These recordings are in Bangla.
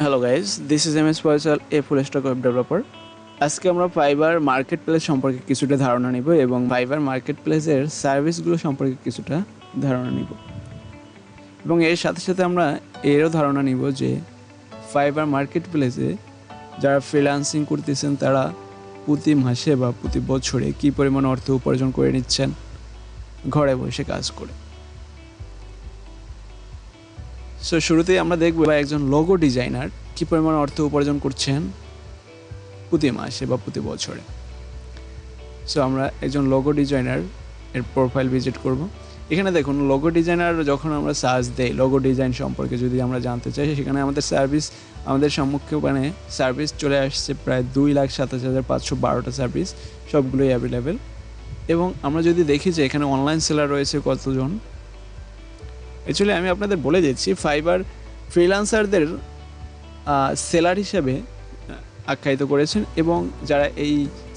Hello guys, this is M S Faisal, a full stack web developer. আজকে আমরা ফাইবার মার্কেট প্লেস সম্পর্কে কিছুটা ধারণা নিব এবং ফাইবার মার্কেট প্লেসের সার্ভিসগুলো সম্পর্কে কিছুটা ধারণা নিব এবং এর সাথে সাথে আমরা এরও ধারণা নিব যে ফাইবার মার্কেট প্লেসে যারা ফ্রিল্যান্সিং করতেছেন তারা প্রতি মাসে বা প্রতি বছরে কী পরিমাণ অর্থ উপার্জন করে নিচ্ছেন ঘরে বসে কাজ করে। সো শুরুতেই আমরা দেখব একজন লোগো ডিজাইনার কী পরিমাণ অর্থ উপার্জন করছেন প্রতি মাসে বা প্রতি বছরে। সো আমরা একজন লোগো ডিজাইনার এর প্রোফাইল ভিজিট করব। এখানে দেখুন, লোগো ডিজাইনার যখন আমরা সার্চ দেই লোগো ডিজাইন সম্পর্কে যদি আমরা জানতে চাই, সেখানে আমাদের সম্মুখে সার্ভিস চলে আসছে প্রায় 2,27,512টা সার্ভিস, সবগুলোই অ্যাভেলেবেল। এবং আমরা যদি দেখি যে এখানে অনলাইন সেলার রয়েছে কতজন, অ্যাকচুয়ালি আমি আপনাদের বলে দিচ্ছি, ফাইবার ফ্রিল্যান্সারদের সেলার হিসেবে আখ্যায়িত করেছেন এবং যারা এই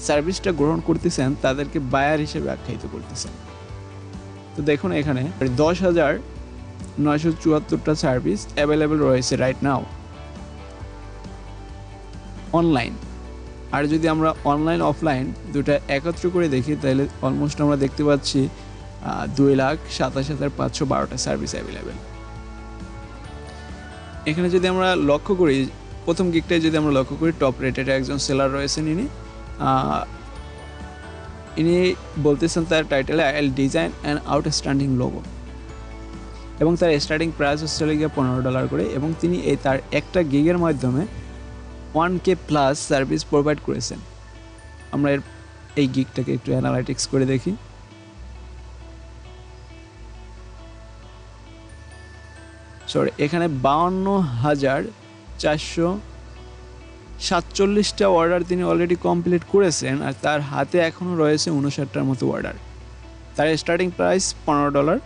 সার্ভিসটা গ্রহণ করতেছেন তাদেরকে বায়ার হিসেবে আখ্যায়িত করতেছেন। তো দেখুন, এখানে 10,974টা সার্ভিস অ্যাভেলেবেল রয়েছে রাইট নাও অনলাইন। আর যদি আমরা অনলাইন অফলাইন দুটা একত্র করে দেখি তাহলে অলমোস্ট আমরা দেখতে পাচ্ছি 2,27,512টা সার্ভিস অ্যাভেলেবেল। এখানে যদি আমরা লক্ষ্য করি, প্রথম গিকটাই যদি আমরা লক্ষ্য করি, টপ রেটেড একজন সেলার রয়েছেন। ইনি বলতেছেন তার টাইটেলে I will design an outstanding logo এবং তার স্টার্টিং প্রাইস হচ্ছে গিয়ে $15 করে এবং তিনি তার একটা গিগের মাধ্যমে 1K প্লাস সার্ভিস প্রোভাইড করেছেন। আমরা এই গিগটাকে একটু অ্যানালাইটিক্স করে দেখি। এখানে 52,447টা অর্ডার তিনি অলরেডি কমপ্লিট করেছেন আর তার হাতে এখনও রয়েছে 59টার মতো অর্ডার। তার স্টার্টিং প্রাইস $15,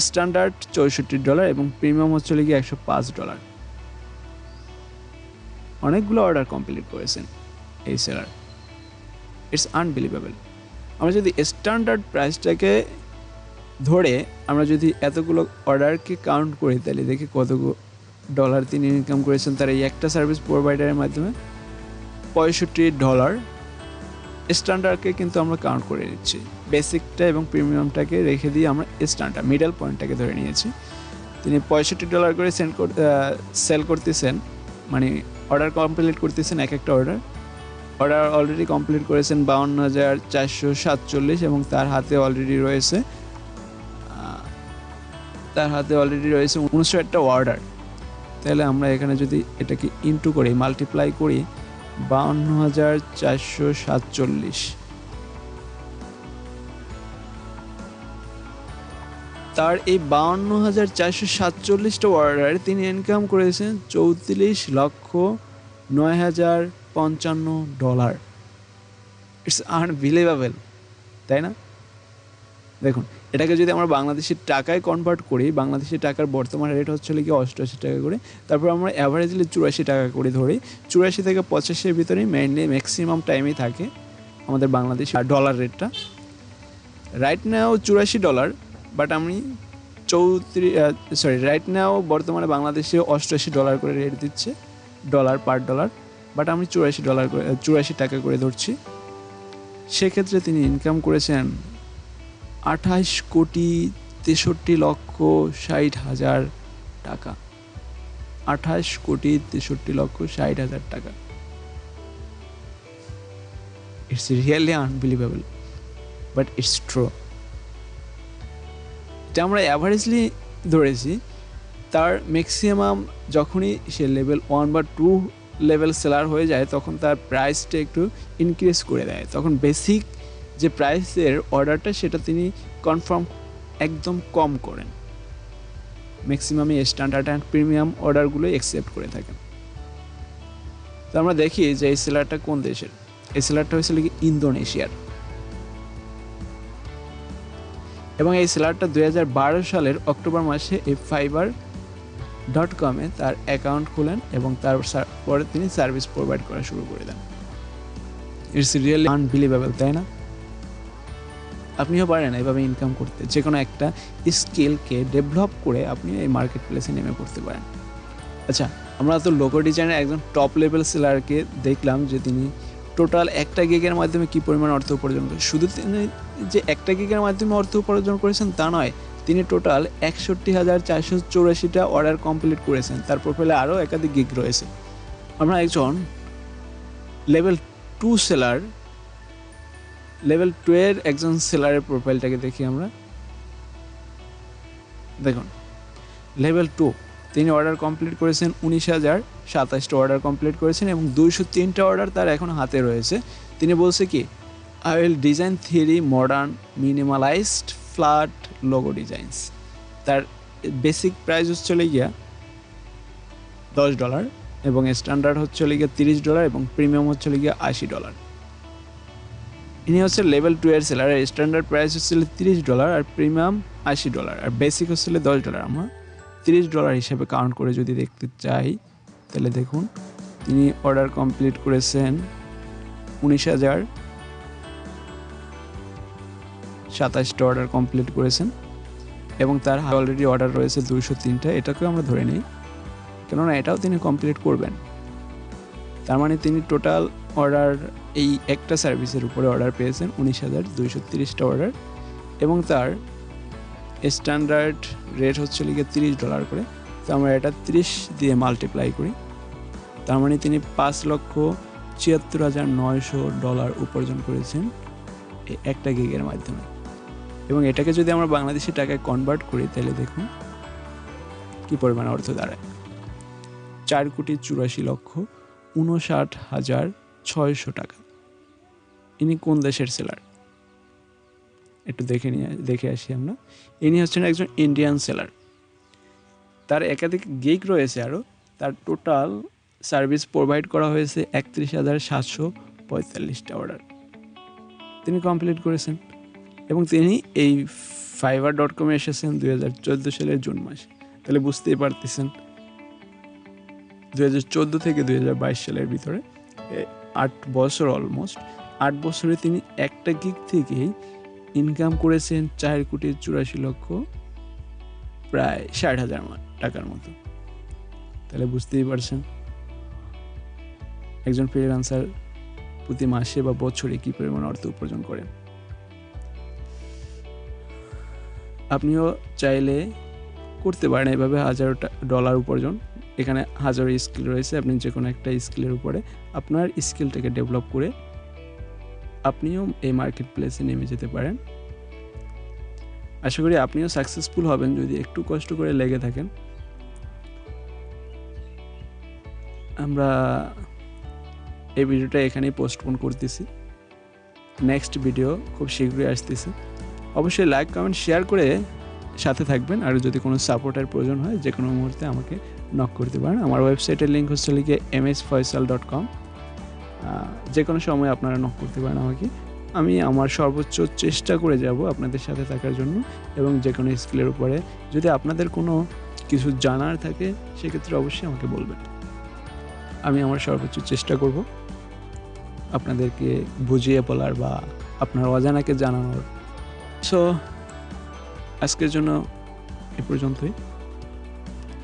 স্ট্যান্ডার্ড $64 এবং প্রিমিয়াম হচ্ছে গিয়ে $105। অনেকগুলো অর্ডার কমপ্লিট করেছেন এই সেলার, ইটস আনবিলিভেবল। আমরা যদি স্ট্যান্ডার্ড প্রাইসটাকে ধরে আমরা যদি এতগুলো অর্ডারকে কাউন্ট করি তাহলে দেখি কত ডলার তিনি ইনকাম করেছেন তার এই একটা সার্ভিস প্রোভাইডারের মাধ্যমে। $65। স্ট্যান্ডার্ডকে কিন্তু আমরা কাউন্ট করে নিচ্ছি, বেসিকটা এবং প্রিমিয়ামটাকে রেখে দিয়ে আমরা স্ট্যান্ডার্ড মিডল পয়েন্টটাকে ধরে নিয়েছি। তিনি $65 করে সেল করতেছেন, মানে অর্ডার কমপ্লিট করতেছেন। একটা অর্ডার অলরেডি কমপ্লিট করেছেন 52,447 এবং তার হাতে অলরেডি রয়েছে 59টা অর্ডার। তাহলে আমরা এখানে যদি এটাকে ইনটু করি, মাল্টিপ্লাই করি, 52,447, তার এই 52,447টা অর্ডার তিনি ইনকাম করেছেন $34,09,055। ইটস আনবিলিভেবল, তাই না? দেখুন, এটাকে যদি আমরা বাংলাদেশি টাকায় কনভার্ট করি, বাংলাদেশি টাকার বর্তমান রেট হচ্ছে কি 88 টাকা করে, তারপর আমরা অ্যাভারেজলি 84 টাকা করে ধরি। 84 থেকে 85-এর ভিতরেই ম্যাক্সিমাম টাইমেই থাকে আমাদের বাংলাদেশি ডলার রেটটা। রাইট নাও $84, বাট আমি রাইট নাও বর্তমানে বাংলাদেশে $88 করে রেট দিচ্ছে ডলার পার ডলার, বাট আমি $84 টাকা করে ধরছি। সেক্ষেত্রে তিনি ইনকাম করেছেন 28,63,60,000 টাকা। 28,63,60,000 টাকা। It's really unbelievable, but it's true. এটা আমরা অ্যাভারেজলি ধরেছি। তার ম্যাক্সিমাম যখনই সে লেভেল 1 বা 2 লেভেল সেলার হয়ে যায় তখন তার প্রাইসটা একটু ইনক্রিজ করে দেয়। তখন বেসিক যে প্রাইসের অর্ডারটা সেটা তিনি কনফার্ম একদম কম করেন, ম্যাক্সিমামই স্ট্যান্ডার্ড অ্যান্ড প্রিমিয়াম অর্ডারগুলো অ্যাকসেপ্ট করে থাকেন। তো আমরা দেখি যে এই সেলারটা কোন দেশের। এই সেলারটা হয়েছিল কি ইন্দোনেশিয়ার এবং এই সেলারটা 2012 সালের অক্টোবর মাসে এই fiverr.com-এ তার অ্যাকাউন্ট খুলেন এবং তারপরে তিনি সার্ভিস প্রোভাইড করা শুরু করে দেন। ইটস রিয়েলি আনবিলিভেবল, তাই না? আপনিও পারেন এভাবে ইনকাম করতে। যে কোনো একটা স্কিলকে ডেভেলপ করে আপনি এই মার্কেট প্লেসে নেমে পড়তে পারেন। আচ্ছা, আমরা তো লোগো ডিজাইনের একজন টপ লেভেল সেলারকে দেখলাম যে তিনি টোটাল একটা গিগের মাধ্যমে কী পরিমাণ অর্থ উপার্জন করেন। শুধু তিনি যে একটা গিগের মাধ্যমে অর্থ উপার্জন করেছেন তা নয়, তিনি টোটাল 61,484টা অর্ডার কমপ্লিট করেছেন। তার প্রোফাইলে আরও একাধিক গিগ রয়েছে। আমরা একজন লেভেল 2 সেলার, লেভেল 2 এর একজন সেলারের প্রোফাইলটাকে দেখি আমরা। দেখুন, লেভেল 2 তিনি অর্ডার কমপ্লিট করেছেন 19,027টা অর্ডার কমপ্লিট করেছেন এবং 203টা অর্ডার তার এখন হাতে রয়েছে। তিনি বলছে কি, I will design 3 modern minimalized flat logo designs. তার বেসিক প্রাইস হচ্ছে গিয়া $10 এবং স্ট্যান্ডার্ড হচ্ছে গিয়া $30 এবং প্রিমিয়াম হচ্ছে গিয়া $80। ইনি হচ্ছে লেভেল 2 এর সেলার। স্ট্যান্ডার্ড প্রাইস হচ্ছে $30 আর প্রিমিয়াম $80 আর বেসিক হচ্ছে $10। আমরা $30 হিসেবে কাউন্ট করে যদি দেখতে চাই তাহলে দেখুন, তিনি অর্ডার কমপ্লিট করেছেন 19,027টা অর্ডার কমপ্লিট করেছেন এবং তার অলরেডি অর্ডার রয়েছে 203টা। এটাকেও আমরা ধরে নিই, কেননা এটাও তিনি কমপ্লিট করবেন। তার মানে তিনি টোটাল অর্ডার এই একটা সার্ভিসের উপরে অর্ডার পেয়েছেন 19,230টা অর্ডার এবং তার স্ট্যান্ডার্ড রেট হচ্ছে লিগে $30 করে। তো আমরা এটা 30 দিয়ে মাল্টিপ্লাই করি, তার মানে তিনি $5,76,900 উপার্জন করেছেন এই একটা গিগের মাধ্যমে। এবং এটাকে যদি আমরা বাংলাদেশি টাকায় কনভার্ট করি তাহলে দেখুন কী পরিমাণ অর্থ দাঁড়ায়, 4,84,59,600 টাকা। ইনি কোন দেশের সেলার একটু দেখে আসি আমরা। ইনি হচ্ছেন একজন ইন্ডিয়ান সেলার। তার একাধিক গিগ রয়েছে আরও। তার টোটাল সার্ভিস প্রোভাইড করা হয়েছে 31,745টা অর্ডার তিনি কমপ্লিট করেছেন এবং তিনি এই fiverr.com এসেছেন 2014 সালের জুন মাসে। তাহলে বুঝতেই পারতেছেন 2014 থেকে 2022 সালের ভিতরে 8 বছর, অলমোস্ট 8 বছরে তিনি একটা গিগ থেকেই ইনকাম করেছেন 4,84,00,000 প্রায় 60,000 টাকার মতো। তাহলে বুঝতেই পারছেন একজন ফ্রিল্যান্সার প্রতি মাসে বা বছরে কী পরিমাণ অর্থ উপার্জন করেন। আপনিও চাইলে করতে পারেন এভাবে $1,000 উপার্জন। এখানে 1000 স্কিল রয়েছে। আপনি যে কোনো একটা স্কিলের উপরে আপনার স্কিলটাকে ডেভেলপ করে আপনিও এই মার্কেট প্লেসে নেমে যেতে পারেন। আশা করি আপনিও সাকসেসফুল হবেন যদি একটু কষ্ট করে লেগে থাকেন। আমরা এই ভিডিওটা এখানেই পোস্টপোন করতেছি। নেক্সট ভিডিও খুব শীঘ্রই আসতেছে। অবশ্যই লাইক, কমেন্ট, শেয়ার করে সাথে থাকবেন। আর যদি কোনো সাপোর্টের প্রয়োজন হয় যে কোনো মুহূর্তে আমাকে নক করতে পারেন। আমার ওয়েবসাইটের লিঙ্ক হচ্ছে লিখে msfaisal.com। যে কোনো সময় আপনারা নক করতে পারেন আমাকে। আমি আমার সর্বোচ্চ চেষ্টা করে যাব আপনাদের সাথে থাকার জন্য এবং যে কোনো স্কিলের উপরে যদি আপনাদের কোনো কিছু জানার থাকে সেক্ষেত্রে অবশ্যই আমাকে বলবেন। আমি আমার সর্বোচ্চ চেষ্টা করব আপনাদেরকে বুঝিয়ে বলার বা আপনার অজানাকে জানানোর। সো আজকের জন্য এ পর্যন্তই।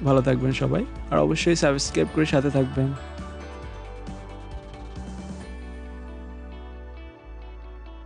ভালো থাকবেন সবাই আর অবশ্যই সাবস্ক্রাইব করে সাথে থাকবেন।